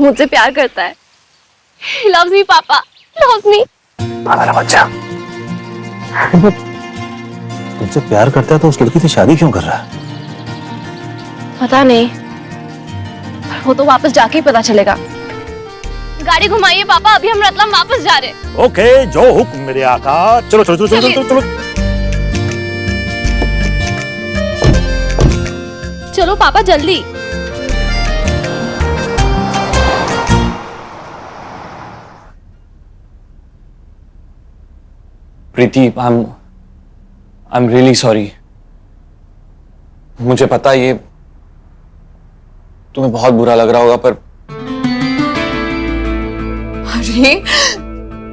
मुझसे प्यार करता है। He loves me, पापा। Loves me। मेरा बच्चा तुमसे प्यार करता है तो उस लड़की से शादी क्यों कर रहा है? पता नहीं, वो तो वापस जाके ही पता चलेगा। गाड़ी घुमाइए पापा, अभी हम रतलाम वापस जा रहे। ओके, जो हुक्म मेरे आका। चलो चलो चलो चलो चलो चलो चलो पापा जल्दी। प्रीति, I'm really sorry। मुझे पता है ये तुम्हें बहुत बुरा लग रहा होगा, पर अरे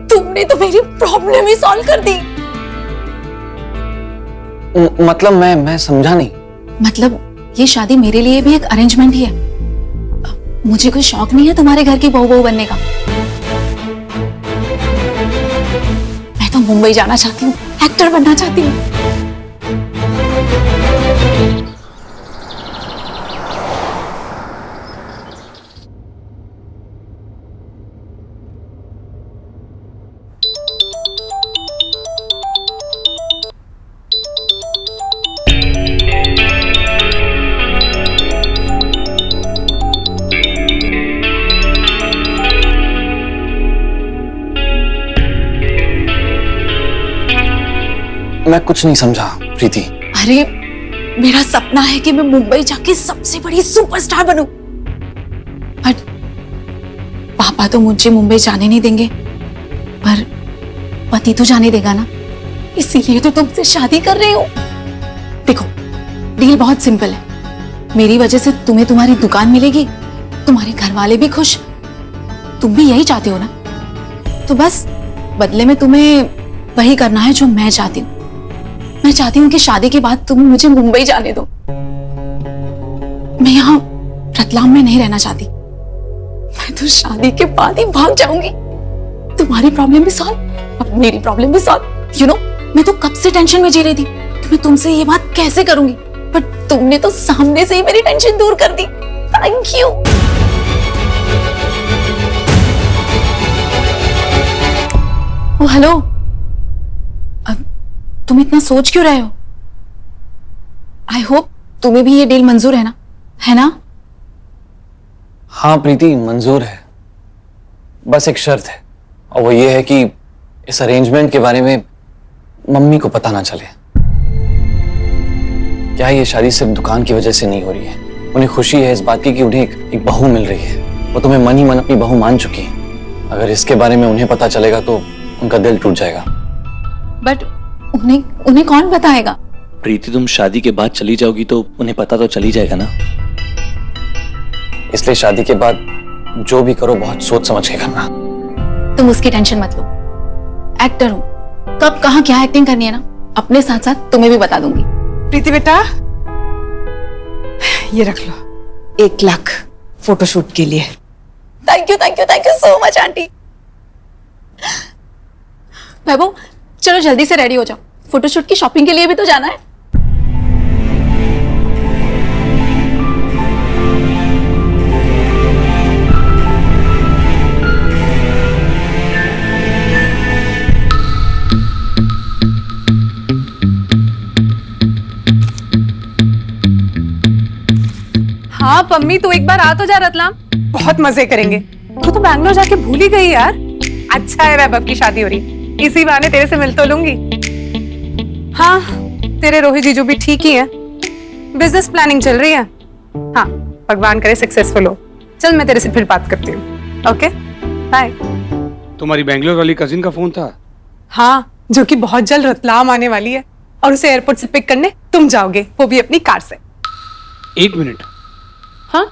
तुमने तो मेरी प्रॉब्लम ही सॉल्व कर दी। मतलब मैं समझा नहीं। मतलब ये शादी मेरे लिए भी एक अरेंजमेंट ही है। मुझे कोई शौक नहीं है तुम्हारे घर की बहू बनने का। मैं तो मुंबई जाना चाहती हूँ, एक्टर बनना चाहती हूँ। मैं कुछ नहीं समझा प्रीति। अरे मेरा सपना है कि मैं मुंबई जाके सबसे बड़ी सुपरस्टार बनूं। बट पापा तो मुझे मुंबई जाने नहीं देंगे, पर पति तो जाने देगा ना, इसीलिए तो तुमसे शादी कर रहे हो। देखो, डील बहुत सिंपल है। मेरी वजह से तुम्हें तुम्हारी दुकान मिलेगी, तुम्हारे घर वाले भी खुश। तुम भी यही चाहते हो ना? तो बस बदले में तुम्हें वही करना है जो मैं चाहती हूँ। मैं चाहती हूँ कि शादी के बाद तुम मुझे मुंबई जाने दो। मैं यहाँ रतलाम में नहीं रहना चाहती। मैं तो शादी के बाद ही भाग जाऊंगी। तुम्हारी प्रॉब्लम भी सॉल्व, अब मेरी प्रॉब्लम भी सॉल्व। यू नो, मैं तो कब से टेंशन में जी रही थी कि मैं तुमसे ये बात कैसे करूंगी, बट तुमने तो सामने से ही मेरी टेंशन दूर कर दी। Thank you. ओ हेलो, अब तुम इतना सोच क्यों रहे हो? आई होप तुम्हें भी ये डील मंजूर है ना? है ना? हाँ प्रीति, मंजूर है। बस एक शर्त है, और वो ये है कि इस अरेंजमेंट के बारे में मम्मी को पता ना चले। क्या ये शादी सिर्फ दुकान की वजह से नहीं हो रही है? उन्हें खुशी है इस बात की कि उन्हें एक बहू मिल रही है। वो तुम्हें मन ही मन अपनी बहू मान चुकी है। अगर इसके बारे में उन्हें पता चलेगा तो उनका दिल टूट जाएगा। बट उन्हें कौन बताएगा? प्रीति, तुम शादी के बाद चली जाओगी तो उन्हें पता तो चली जाएगा ना। इसलिए शादी के बाद जो भी करो बहुत सोच समझ के करना। तुम उसकी टेंशन मत लो। एक्टर हूँ, कब कहाँ क्या एक्टिंग करनी है ना, अपने साथ साथ तुम्हें भी बता दूंगी। प्रीति बेटा, ये रख लो 1 लाख फोटोशूट के लिए। Thank you so much aunty. Vaibhav, चलो जल्दी से रेडी हो जाओ, फोटोशूट की शॉपिंग के लिए भी तो जाना है। हाँ पम्मी, तू एक बार आ तो जा रतलाम, बहुत मजे करेंगे। तू तो बैंगलोर जाके भूल ही गई यार। अच्छा है वैभव की शादी हो रही, इसी बहाने तेरे से मिल तो लूंगी। हाँ, तेरे रोहित जीजू भी ठीक ही हैं। बिजनेस प्लानिंग चल रही है। हाँ, भगवान करे सक्सेसफुल हो। चल मैं तेरे से फिर बात करती हूँ। Okay bye. तुम्हारी बैंगलोर वाली कजिन का फोन था? हाँ, जो कि बहुत जल्द रतलाम आने वाली है और उसे एयरपोर्ट से पिक करने तुम जाओगे, वो भी अपनी कार से। 1 मिनट। हाँ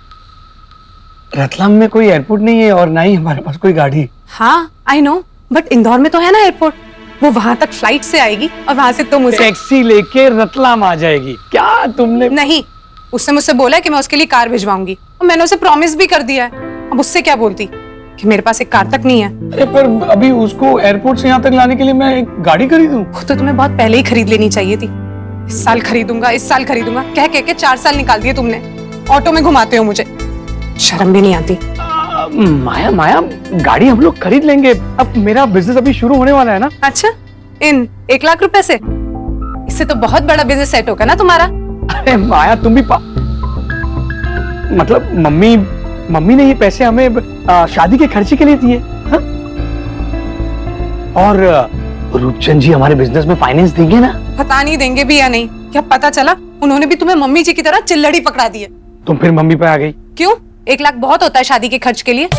रतलाम में कोई एयरपोर्ट नहीं है और ना ही हमारे पास कोई गाड़ी। हाँ आई नो, बट इंदौर में तो है ना एयरपोर्ट। वो वहां तक फ्लाइट से आएगी और वहां से तुम उसे टैक्सी लेके रतलाम आ जाएगी। क्या तुमने? नहीं, उसने मुझसे बोला कि मैं उसके लिए कार भिजवाऊंगी और मैंने उसे प्रॉमिस भी कर दिया है। अब उससे क्या बोलती कि मेरे पास एक कार तक नहीं है। अरे पर अभी उसको एयरपोर्ट से यहाँ तक लाने के लिए मैं एक गाड़ी खरीदूं? वो तो तुम्हें बहुत पहले ही खरीद लेनी चाहिए थी। इस साल खरीदूंगा, इस साल खरीदूंगा कह के 4 साल निकाल दिए तुमने। ऑटो में घुमाते हो मुझे, शर्म भी नहीं आती। माया माया गाड़ी हम लोग खरीद लेंगे, अब मेरा बिजनेस अभी शुरू होने वाला है ना। अच्छा, इन 1 लाख रुपए से? इससे तो बहुत बड़ा बिजनेस सेट होगा ना तुम्हारा। अरे माया तुम भी मतलब मम्मी ने ये पैसे हमें शादी के खर्चे के लिए दिए। हाँ? और रूपचंद जी हमारे बिजनेस में फाइनेंस देंगे ना? पता नहीं देंगे भी या नहीं, क्या पता चला उन्होंने भी तुम्हें मम्मी जी की तरह चिल्लड़ी पकड़ा दी है। तुम फिर मम्मी पे आ गई। क्यों? 1 लाख बहुत होता है शादी के खर्च के लिए।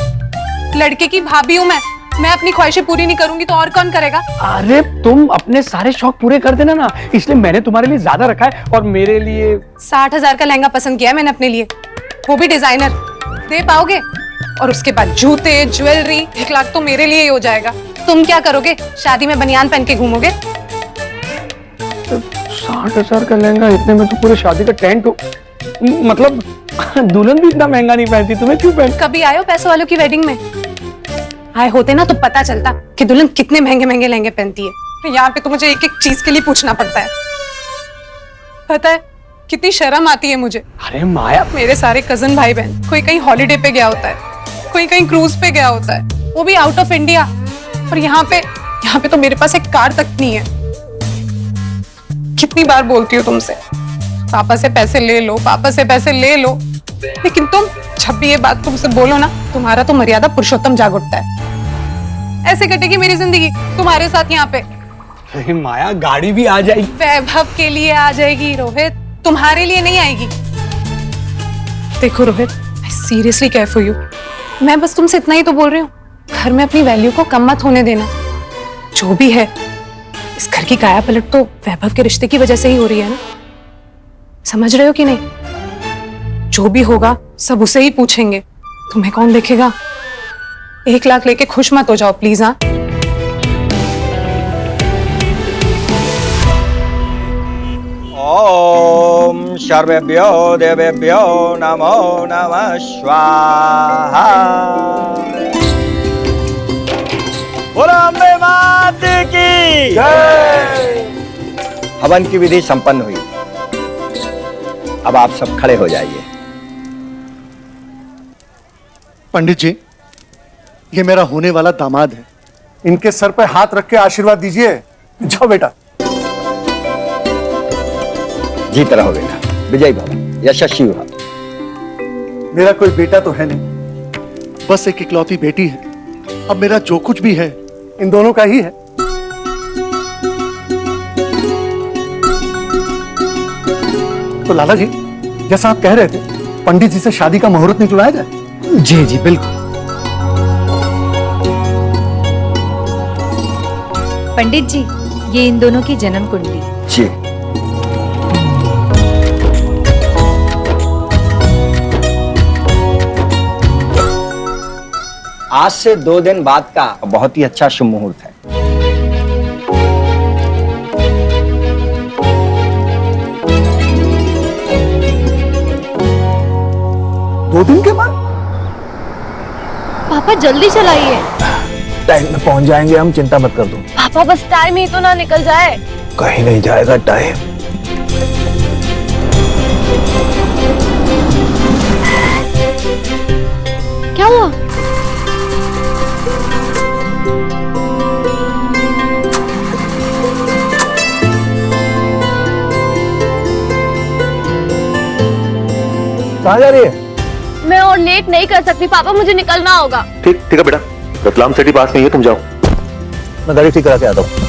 लड़के की भाभी हूँ मैं अपनी ख्वाहिशें पूरी नहीं करूंगी तो और कौन करेगा? अरे तुम अपने सारे शौक पूरे कर देना ना, इसलिए मैंने तुम्हारे लिए ज्यादा रखा है और मेरे लिए 60,000 का लहंगा पसंद किया है मैंने अपने लिए, वो भी डिजाइनर। दे पाओगे? और उसके बाद जूते, ज्वेलरी, 1 लाख तो मेरे लिए ही हो जाएगा। तुम क्या करोगे? शादी में बनियान पहन के घूमोगे? 60,000 का लहंगा, इतने में तो पूरे शादी का टेंट हो। मतलब दुल्हन भी इतना महंगा नहीं पहनती, तुम्हें क्यों पहन? कभी आए हो पैसों वालों की वेडिंग में? आए होते ना तो पता चलता कि दुल्हन कितने महंगे महंगे लहंगे पहनती है। यहाँ पे तो मुझे एक एक चीज के लिए पूछना पड़ता है। पता है कितनी शर्म आती है मुझे। अरे माया, मेरे सारे कजन भाई बहन, कोई कहीं हॉलिडे पे गया होता है, कोई कहीं क्रूज पे गया होता है, वो भी आउट ऑफ इंडिया। और यहाँ पे तो मेरे पास एक कार तक नहीं है। कितनी बार बोलती हूँ तुमसे, पापा से पैसे ले लो, पापा से पैसे ले लो, लेकिन तुम जब भी ये बात तुमसे बोलो ना, तुम्हारा तो मर्यादा पुरुषोत्तम जाग उठता है। ऐसे कटेगी मेरी जिंदगी तुम्हारे साथ यहाँ पे। अरे माया, गाड़ी भी आ जाएगी। वैभव के लिए आ जाएगी रोहित, तुम्हारे लिए नहीं आएगी। देखो Rohit, I seriously care for you. मैं बस तुमसे इतना ही तो बोल रही हूँ, घर में अपनी वैल्यू को कम मत होने देना। जो भी है, इस घर की काया पलट तो वैभव के रिश्ते की वजह से ही हो रही है ना। समझ रहे हो कि नहीं? जो भी होगा सब उसे ही पूछेंगे, तुम्हें कौन देखेगा। 1 लाख लेके खुश मत हो जाओ प्लीज। हाँ, ओम सर्वेभ्यो देवेभ्यो नमो नमः स्वाहा। बोलो अम्बे मात की जय। हवन की विधि संपन्न हुई, अब आप सब खड़े हो जाइए। पंडित जी, ये मेरा होने वाला दामाद है, इनके सर पे हाथ रख के आशीर्वाद दीजिए। जाओ बेटा। जीत रहो बेटा, विजय भव, यशस्वी भव। मेरा कोई बेटा तो है नहीं, बस एक इकलौती बेटी है। अब मेरा जो कुछ भी है इन दोनों का ही है। तो लाला जी, जैसा आप कह रहे थे, पंडित जी से शादी का मुहूर्त निकलवाया जाए। जी जी बिल्कुल। पंडित जी, ये इन दोनों की जन्म कुंडली। जी। आज से 2 दिन बाद का बहुत ही अच्छा शुभ मुहूर्त है। दो दिन के बाद? पापा जल्दी चलाइए। टाइम में पहुंच जाएंगे हम, चिंता मत कर दो। पापा बस टाइम ही तो ना निकल जाए। कहीं नहीं जाएगा टाइम। क्या हुआ? कहाँ जा रही है? मैं और लेट नहीं कर सकती पापा, मुझे निकलना होगा। ठीक है बेटा, रतलाम सिटी पास नहीं है, तुम जाओ। मैं गाड़ी ठीक करा के आता हूँ।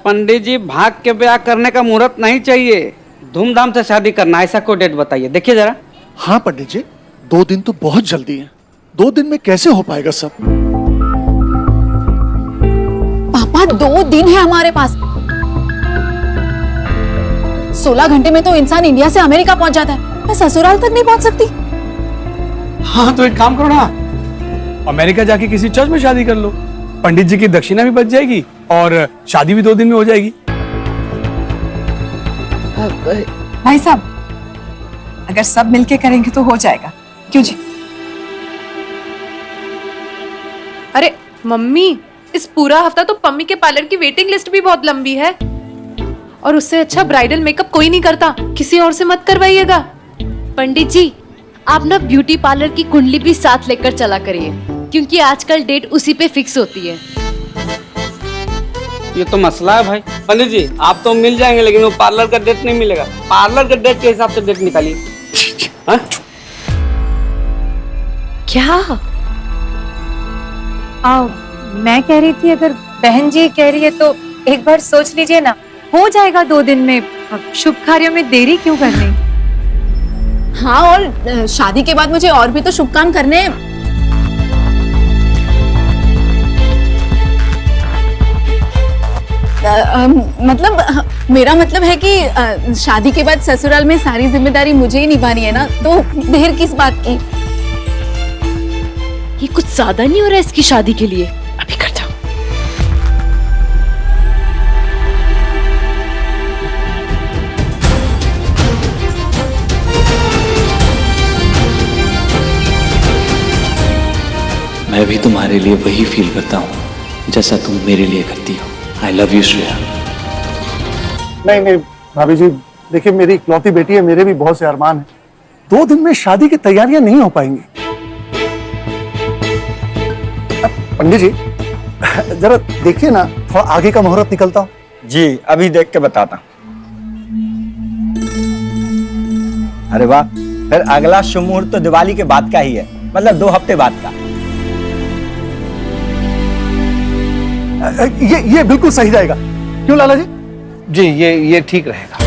पंडित जी, भाग के ब्याह करने का मुहूर्त नहीं चाहिए, धूमधाम से शादी करना। ऐसा कोई डेट बताइए, देखिए जरा। हाँ पंडित जी, 2 दिन तो बहुत जल्दी है। 2 दिन में कैसे हो पाएगा सब? पापा 2 दिन है हमारे पास। 16 घंटे में तो इंसान इंडिया से अमेरिका पहुंच जाता है, मैं ससुराल तक नहीं पहुंच सकती। हाँ तो एक काम करो ना, अमेरिका जाके किसी चर्च में शादी कर लो, पंडित जी की दक्षिणा भी बच जाएगी और शादी भी 2 दिन में हो जाएगी। भाई साहब, अगर सब मिलके करेंगे तो हो जाएगा, क्यों जी? अरे मम्मी, इस पूरा हफ्ता तो पम्मी के पार्लर की वेटिंग लिस्ट भी बहुत लंबी है, और उससे अच्छा ब्राइडल मेकअप कोई नहीं करता, किसी और से मत करवाइएगा। पंडित जी, आप ना ब्यूटी पार्लर की कुंडली भी साथ लेकर चला करिए, क्योंकि आजकल डेट उसी पे फिक्स होती है। ये तो मसला है भाई। पंडित जी, आप तो मिल जाएंगे, लेकिन वो पार्लर का डेट नहीं मिलेगा। पार्लर का डेट के हिसाब से डेट निकालिए। हाँ? क्या? मैं कह रही थी, अगर बहन जी कह रही है तो एक बार सोच लीजिए ना, हो जाएगा 2 दिन में। अब शुभ कार्यों में देरी क्यों करनी? हाँ, और शादी के बाद मुझे और भी तो शुभ काम करने हैं। मतलब मेरा मतलब है कि शादी के बाद ससुराल में सारी जिम्मेदारी मुझे ही निभानी है ना, तो देर किस बात की? ये कुछ ज्यादा नहीं हो रहा है इसकी शादी के लिए? अभी कर जाओ। मैं भी तुम्हारे लिए वही फील करता हूँ जैसा तुम मेरे लिए करती हो। I love you Shreya. नहीं नहीं भाभी जी, देखिए मेरी इकलौती बेटी है, मेरे भी बहुत से अरमान हैं। 2 दिन में शादी की तैयारियां नहीं हो पाएंगी। पंडित जी जरा देखिए ना, थोड़ा आगे का मुहूर्त निकलता हो। जी अभी देख के बताता हूं। अरे वाह, फिर अगला शुभ मुहूर्त तो दिवाली के बाद का ही है, मतलब 2 हफ्ते बाद का। ये बिल्कुल सही रहेगा, क्यों लाला जी? जी ये ठीक रहेगा।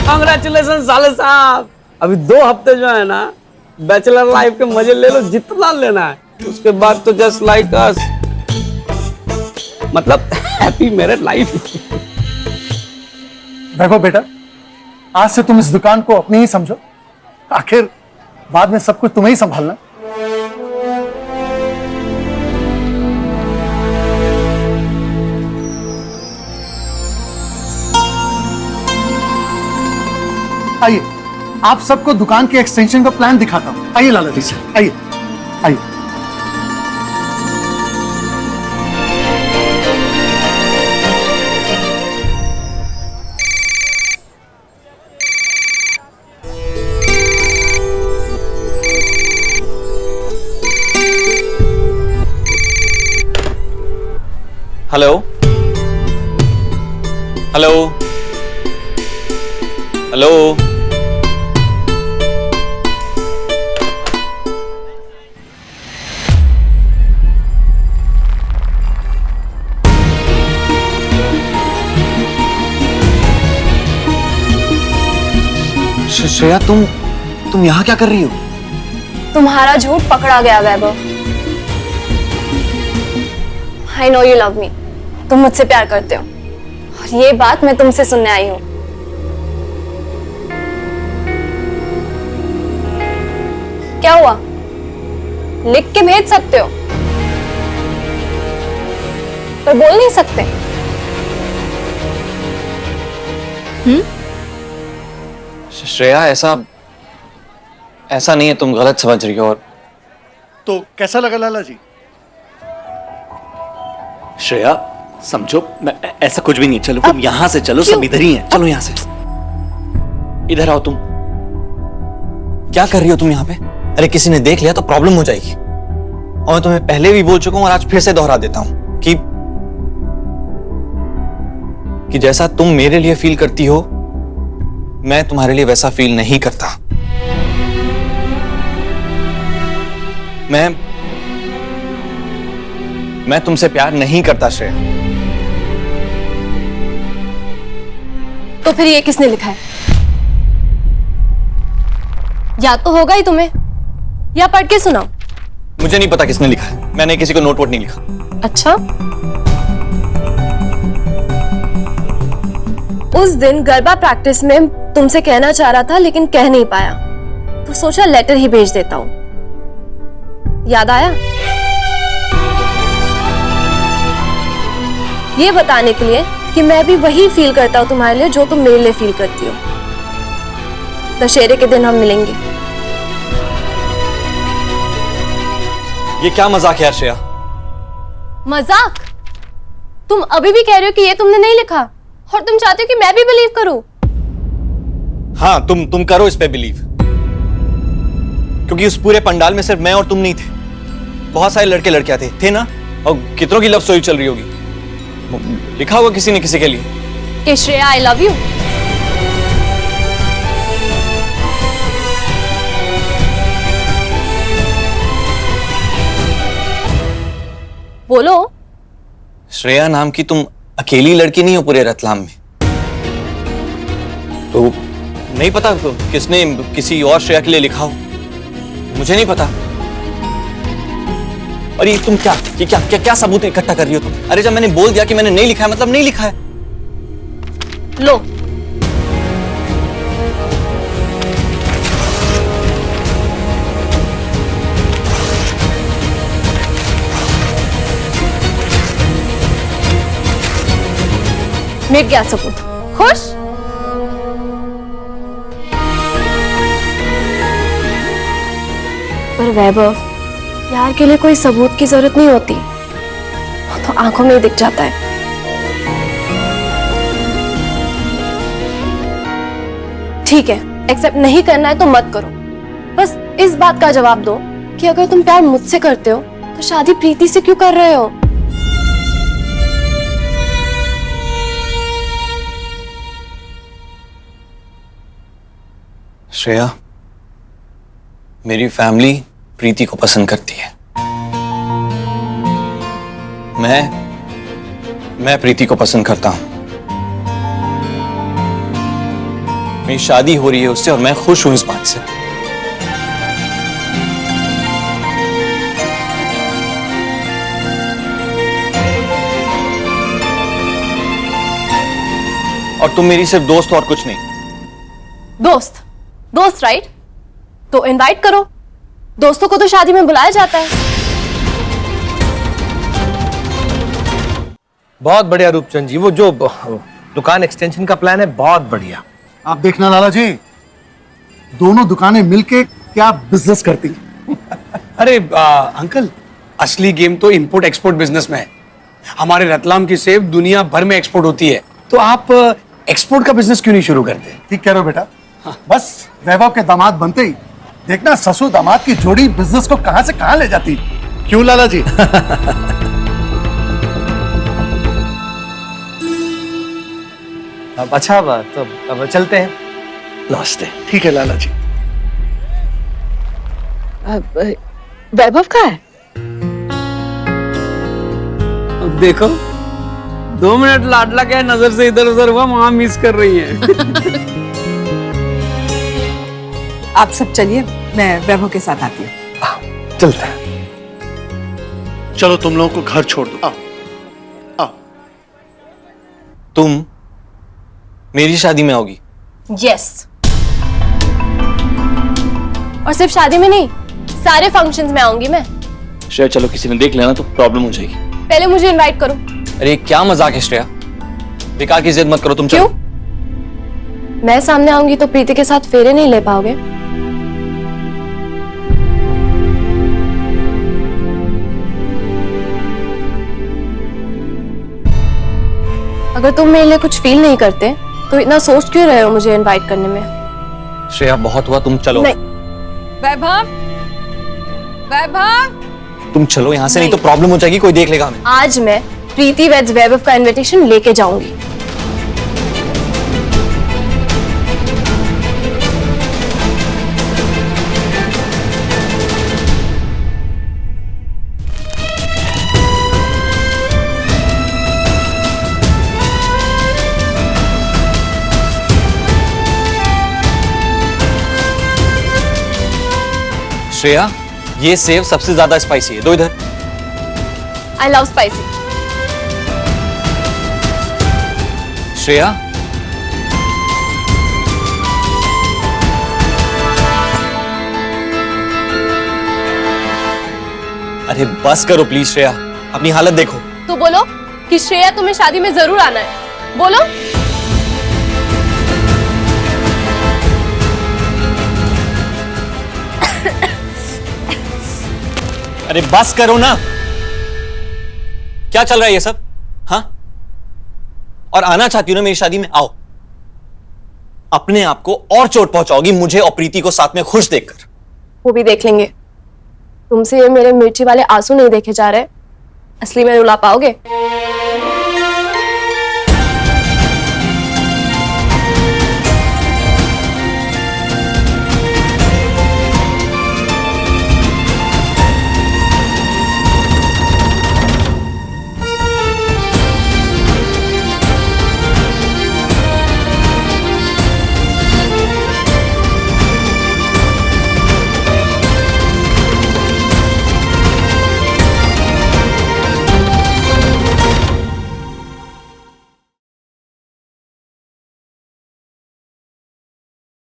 कांग्रेचुलेशन साले साहब। अभी 2 हफ्ते जो है ना, बैचलर लाइफ के मजे ले लो जितना लेना है, उसके बाद तो जस्ट लाइक अस, मतलब हैप्पी मैरिड लाइफ। देखो बेटा, आज से तुम इस दुकान को अपनी ही समझो, आखिर बाद में सब कुछ तुम्हें ही संभालना। आइए, आप सबको दुकान के एक्सटेंशन का प्लान दिखाता हूं। आइए लाला जी से, आइए आइए। Hello hello hello. श्रेया, तुम यहाँ क्या कर रही हो? तुम्हारा झूठ पकड़ा गया वैभव। I know you love me. तुम मुझसे प्यार करते हो, और ये बात मैं तुमसे सुनने आई हूँ। क्या हुआ? लिख के भेज सकते हो, पर बोल नहीं सकते। श्रेया, ऐसा नहीं है, तुम गलत समझ रही हो। और तो कैसा लगा लाला जी? श्रेया समझो, मैं ऐसा कुछ भी नहीं। चलो तुम यहाँ से चलो, सब इधर ही हैं। चलो यहाँ से, इधर आओ। तुम क्या कर रही हो तुम यहाँ पे? अरे किसी ने देख लिया तो प्रॉब्लम हो जाएगी। और मैं तुम्हें पहले भी बोल चुका हूं और आज फिर से दोहरा देता हूं कि जैसा तुम मेरे लिए फील करती हो, मैं तुम्हारे लिए वैसा फील नहीं करता। मैं तुमसे प्यार नहीं करता श्रेया। तो फिर ये किसने लिखा है? या तो होगा ही तुम्हें, या पढ़ के सुनाओ। मुझे नहीं पता किसने लिखा है, मैंने किसी को नोट वोट नहीं लिखा। अच्छा, उस दिन गरबा प्रैक्टिस में तुमसे कहना चाह रहा था लेकिन कह नहीं पाया, तो तो सोचा लेटर ही भेज देता हूँ। याद आया? ये बताने के लिए कि मैं भी वही फील करता हूँ तुम्हारे लिए जो तुम मेरे लिए फील करती हो। दशहरे के दिन हम मिलेंगे। ये क्या मजाक है श्रेया? मजाक? तुम अभी भी कह रहे हो कि ये तुमने नहीं लिखा और तुम चाहते हो कि मैं भी बिलीव करूं? हाँ, तुम करो इस पे बिलीव, क्योंकि उस पूरे पंडाल में सिर्फ मैं और तुम नहीं थे, बहुत सारे लड़के लड़कियां थे ना? और कितनों की लव स्टोरी चल रही होगी, लिखा होगा किसी ने किसी के लिए कि श्रेया आई लव यू। बोलो। श्रेया नाम की तुम अकेली लड़की नहीं हो पूरे रतलाम में। तो नहीं पता किसने किसी और श्रेया के लिए लिखा हो, मुझे नहीं पता। और ये तुम क्या सबूत इकट्ठा कर रही हो तुम? अरे जब मैंने बोल दिया कि मैंने नहीं लिखा है, मतलब नहीं लिखा है। लो, मिट गया सबूत। खुश? पर वैभव, प्यार के लिए कोई सबूत की जरूरत नहीं होती, तो आंखों में ही दिख जाता है। ठीक है, एक्सेप्ट नहीं करना है तो मत करो। बस इस बात का जवाब दो कि अगर तुम प्यार मुझसे करते हो तो शादी प्रीति से क्यों कर रहे हो? श्रेया, मेरी फैमिली प्रीति को पसंद करती है। मैं प्रीति को पसंद करता हूं। मेरी शादी हो रही है उससे और मैं खुश हूं इस बात से। और तुम मेरी सिर्फ दोस्त और कुछ नहीं। दोस्त राइट? तो इनवाइट करो। दोस्तों को तो शादी में बुलाया जाता है। बहुत बढ़िया रूपचंद जी, वो जो दुकान एक्सटेंशन का प्लान है बहुत बढ़िया। आप देखना लाला जी, दोनों दुकानें मिलके क्या बिजनेस करती हैं। अरे अंकल, असली गेम तो इंपोर्ट एक्सपोर्ट बिजनेस में है। हमारे रतलाम की सेब दुनिया भर में एक्सपोर्ट होती है, तो आप एक्सपोर्ट का बिजनेस क्यों नहीं शुरू करते? ठीक कह रहे हो बेटा। बस वैभव के दामाद बनते ही देखना ससुर दामाद की जोड़ी बिजनेस को कहां से कहां ले जाती। क्यों लाला जी? अब अच्छा बात, तो अब चलते हैं। नमस्ते। ठीक है लाला जी। वैभव का है? अब देखो, 2 मिनट लाडला क्या नजर से इधर उधर हुआ, वहां मिस कर रही है। आप सब चलिए, मैं वैभव के साथ आती हूँ। चलते हैं। चलो तुम लोगों को घर छोड़ दो। आओ। तुम मेरी शादी में आओगी? यस। और सिर्फ शादी में नहीं, सारे फंक्शंस में आऊंगी मैं। श्रेया चलो, किसी ने देख लेना तो प्रॉब्लम हो जाएगी। पहले मुझे इनवाइट करो। अरे क्या मजाक है श्रेया, बेकार की जिद मत करो, तुम चलो। क्यों? मैं सामने आऊंगी तो प्रीति के साथ फेरे नहीं ले पाओगे? अगर तुम मेरे लिए कुछ फील नहीं करते तो इतना सोच क्यों रहे हो मुझे इनवाइट करने में? श्रेया बहुत हुआ, तुम चलो। नहीं। वैभव, तुम चलो यहाँ से, नहीं तो प्रॉब्लम हो जाएगी, कोई देख लेगा हमें। आज मैं प्रीति वेड्स वैभव का इनविटेशन लेके जाऊंगी। श्रेया, ये सेव सबसे ज्यादा स्पाइसी है, दो इधर। I love spicy. श्रेया, अरे बस करो प्लीज श्रेया, अपनी हालत देखो। तो बोलो कि श्रेया तुम्हें शादी में जरूर आना है, बोलो। अरे बस करो ना, क्या चल रहा है ये सब? हाँ, और आना चाहती हो ना मेरी शादी में? आओ, अपने आप को और चोट पहुंचाओगी मुझे और प्रीति को साथ में खुश देखकर। वो भी देख लेंगे। तुमसे ये मेरे मिर्ची वाले आंसू नहीं देखे जा रहे, असली में रुला पाओगे?